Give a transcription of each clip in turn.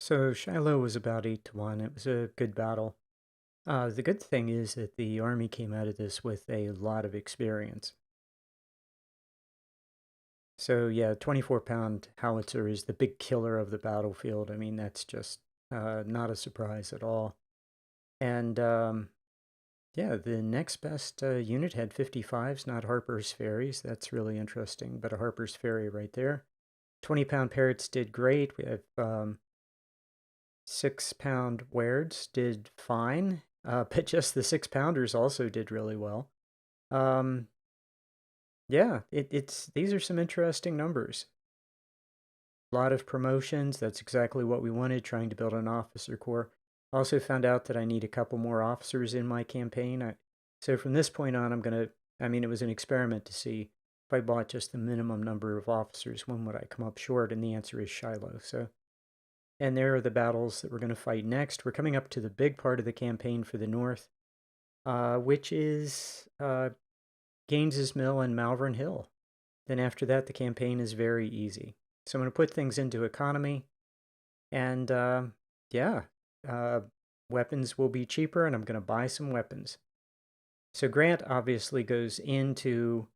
So Shiloh was about 8-1. It was a good battle. The good thing is that the army came out of this with a lot of experience. So yeah, 24-pound howitzer is the big killer of the battlefield. I mean, that's just not a surprise at all. And yeah, the next best unit had 55s, not Harper's Ferries. That's really interesting, but a Harper's Ferry right there. 20-pound Parrots did great. We have 6-pound Weirds did fine, but just the 6-pounders also did really well. Um, yeah, it's these are some interesting numbers. A lot of promotions. That's exactly what we wanted, trying to build an officer corps. Also found out that I need a couple more officers in my campaign. So from this point on, I mean, it was an experiment to see if I bought just the minimum number of officers, when would I come up short? And the answer is Shiloh. So and there are the battles that we're going to fight next. We're coming up to the big part of the campaign for the North, which is Gaines's Mill and Malvern Hill. Then after that, the campaign is very easy. So I'm going to put things into economy, and yeah, uh, weapons will be cheaper, and I'm going to buy some weapons. So Grant obviously goes into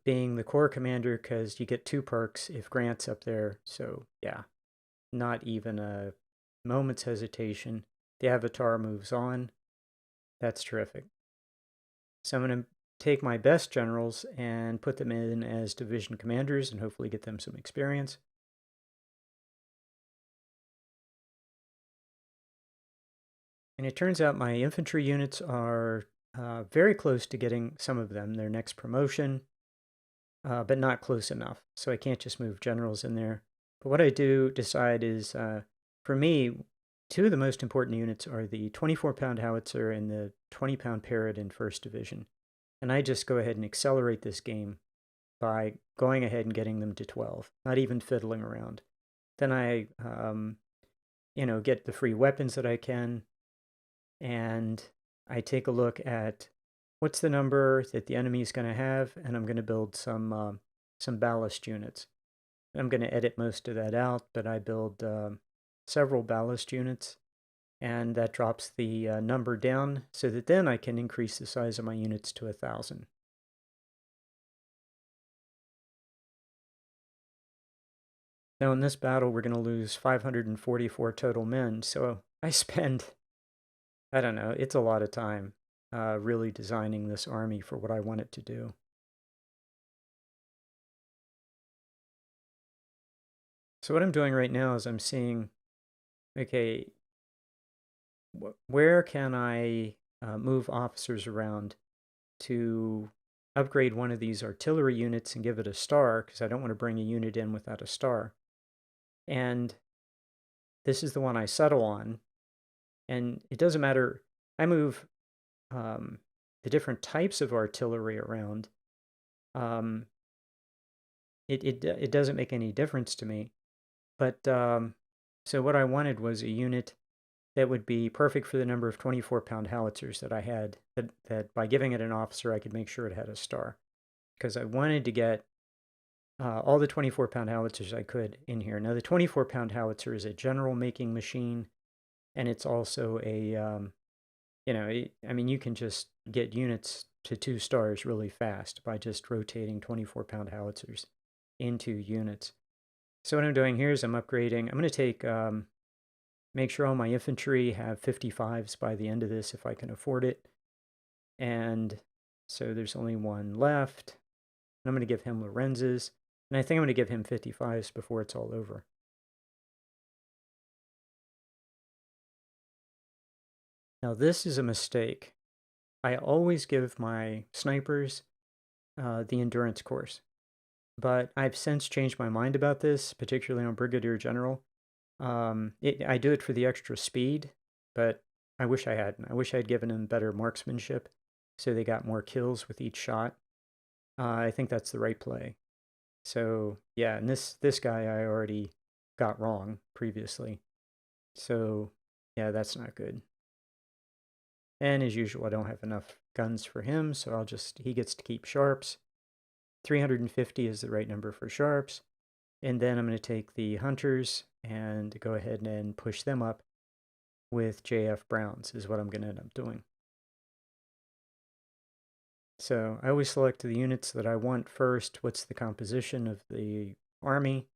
being the Corps commander because you get 2 perks if Grant's up there. So yeah, not even a moment's hesitation. The avatar moves on. That's terrific. So I'm going to take my best generals and put them in as division commanders and hopefully get them some experience. And it turns out my infantry units are very close to getting some of them their next promotion, but not close enough. So I can't just move generals in there. But what I do decide is, for me, 2 of the most important units are the 24-pound howitzer and the 20-pound Parrot in 1st Division. And I just go ahead and accelerate this game by going ahead and getting them to 12, not even fiddling around. Then I, get the free weapons that I can, and I take a look at what's the number that the enemy is going to have, and I'm going to build some ballast units. I'm going to edit most of that out, but I build several ballast units, and that drops the number down so that then I can increase the size of my units to 1,000. Now in this battle, we're going to lose 544 total men, so I spend, I don't know, it's a lot of time really designing this army for what I want it to do. So what I'm doing right now is I'm seeing, okay, where can I move officers around to upgrade one of these artillery units and give it a star, because I don't want to bring a unit in without a star. And this is the one I settle on. And it doesn't matter. I move the different types of artillery around. It doesn't make any difference to me. But so what I wanted was a unit that would be perfect for the number of 24-pound howitzers that I had, that by giving it an officer, I could make sure it had a star. Because I wanted to get all the 24-pound howitzers I could in here. Now, the 24-pound howitzer is a general making machine, and it's also a, I mean, you can just get units to 2 stars really fast by just rotating 24-pound howitzers into units. So what I'm doing here is I'm upgrading. I'm going to take, make sure all my infantry have 55s by the end of this if I can afford it. And so there's only one left. And I'm going to give him Lorenz's. And I think I'm going to give him 55s before it's all over. Now this is a mistake. I always give my snipers the endurance course. But I've since changed my mind about this, particularly on Brigadier General. I do it for the extra speed, but I wish I hadn't. I wish I had given them better marksmanship so they got more kills with each shot. I think that's the right play. So yeah, and this guy I already got wrong previously. So yeah, that's not good. And as usual, I don't have enough guns for him, so he gets to keep sharps. 350 is the right number for sharps. And then I'm going to take the hunters and go ahead and push them up with JF Browns is what I'm going to end up doing. So I always select the units that I want first. What's the composition of the army?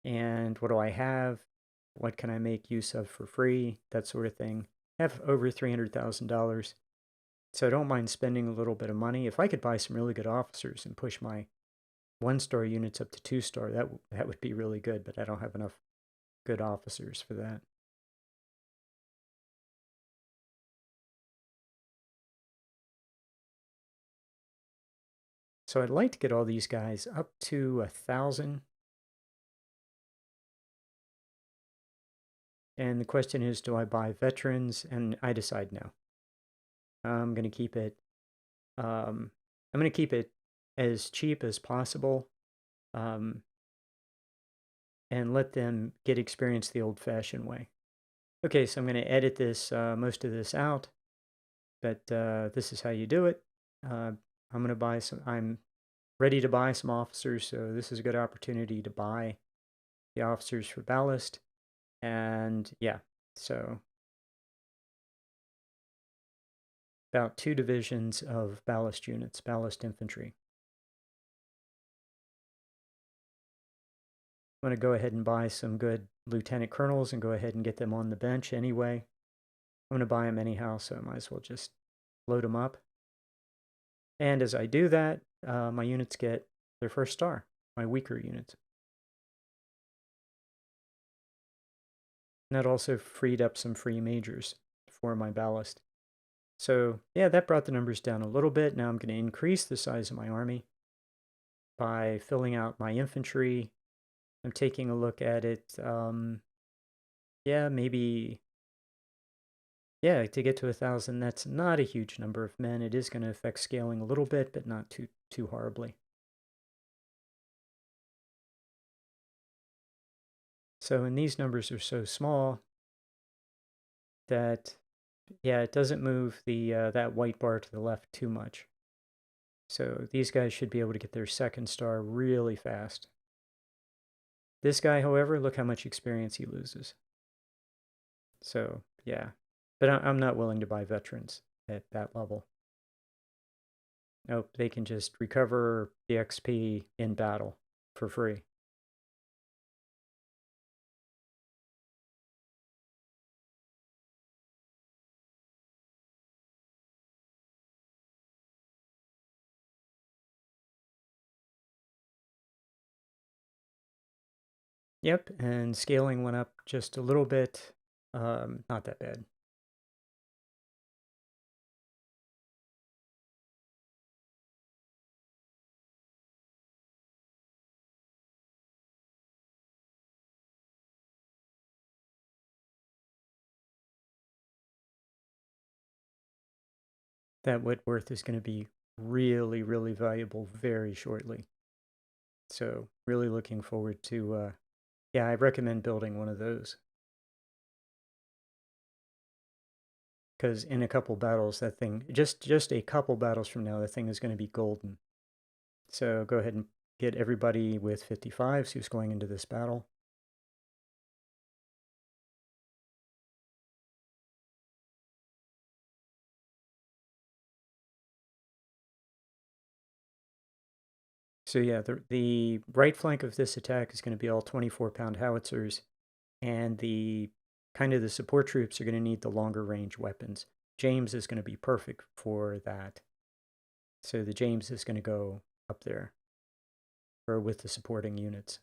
And what do I have? What can I make use of for free? That sort of thing. I have over $300,000. So I don't mind spending a little bit of money. If I could buy some really good officers and push my 1-star units up to 2-star, that would be really good, but I don't have enough good officers for that. So I'd like to get all these guys up to 1,000. And the question is, do I buy veterans? And I decide no. I'm going to keep it. I'm going to keep it as cheap as possible, um, and let them get experience the old-fashioned way. Okay, so I'm going to edit this most of this out, but this is how you do it. I'm going to buy some. I'm ready to buy some officers, so this is a good opportunity to buy the officers for ballast. And yeah, so about 2 divisions of ballast units, ballast infantry. I'm going to go ahead and buy some good lieutenant colonels and go ahead and get them on the bench anyway. I'm going to buy them anyhow, so I might as well just load them up. And as I do that, my units get their first star, my weaker units. And that also freed up some free majors for my ballast. So yeah, that brought the numbers down a little bit. Now I'm going to increase the size of my army by filling out my infantry. I'm taking a look at it. Yeah, maybe. Yeah, to get to 1,000, that's not a huge number of men. It is going to affect scaling a little bit, but not too horribly. So, and these numbers are so small that, yeah, it doesn't move the that white bar to the left too much. So these guys should be able to get their 2nd star really fast. This guy, however, look how much experience he loses. So, yeah. But I'm not willing to buy veterans at that level. Nope, they can just recover the XP in battle for free. Yep, and scaling went up just a little bit. Not that bad. That Whitworth is going to be really, really valuable very shortly. So really looking forward to, yeah, I recommend building one of those. Because in a couple battles, that thing, just a couple battles from now, that thing is going to be golden. So go ahead and get everybody with 55s who's going into this battle. So yeah, the right flank of this attack is going to be all 24-pound howitzers, and the kind of the support troops are going to need the longer range weapons. James is going to be perfect for that. So the James is going to go up there, or with the supporting units.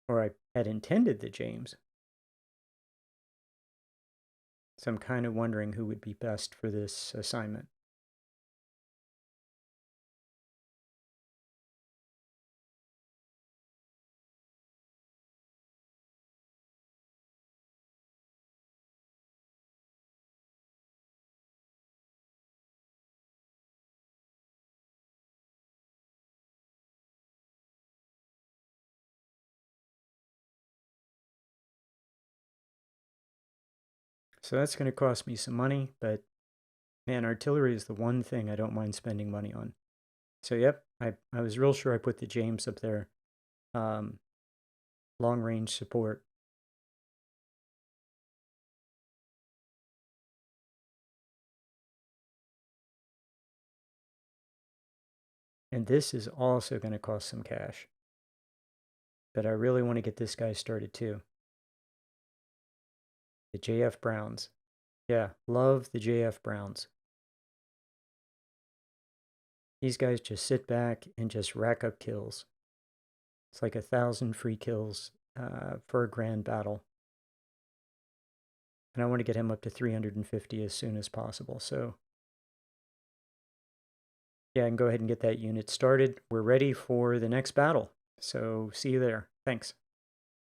Or I had intended the James. So I'm kind of wondering who would be best for this assignment. So that's going to cost me some money, but man, artillery is the one thing I don't mind spending money on. So yep, I was real sure I put the James up there. Um, long range support. And this is also going to cost some cash. But I really want to get this guy started too. The JF Browns. Yeah, love the JF Browns. These guys just sit back and just rack up kills. It's like 1,000 free kills for a grand battle. And I want to get him up to 350 as soon as possible. So yeah, I can go ahead and get that unit started. We're ready for the next battle. So see you there. Thanks.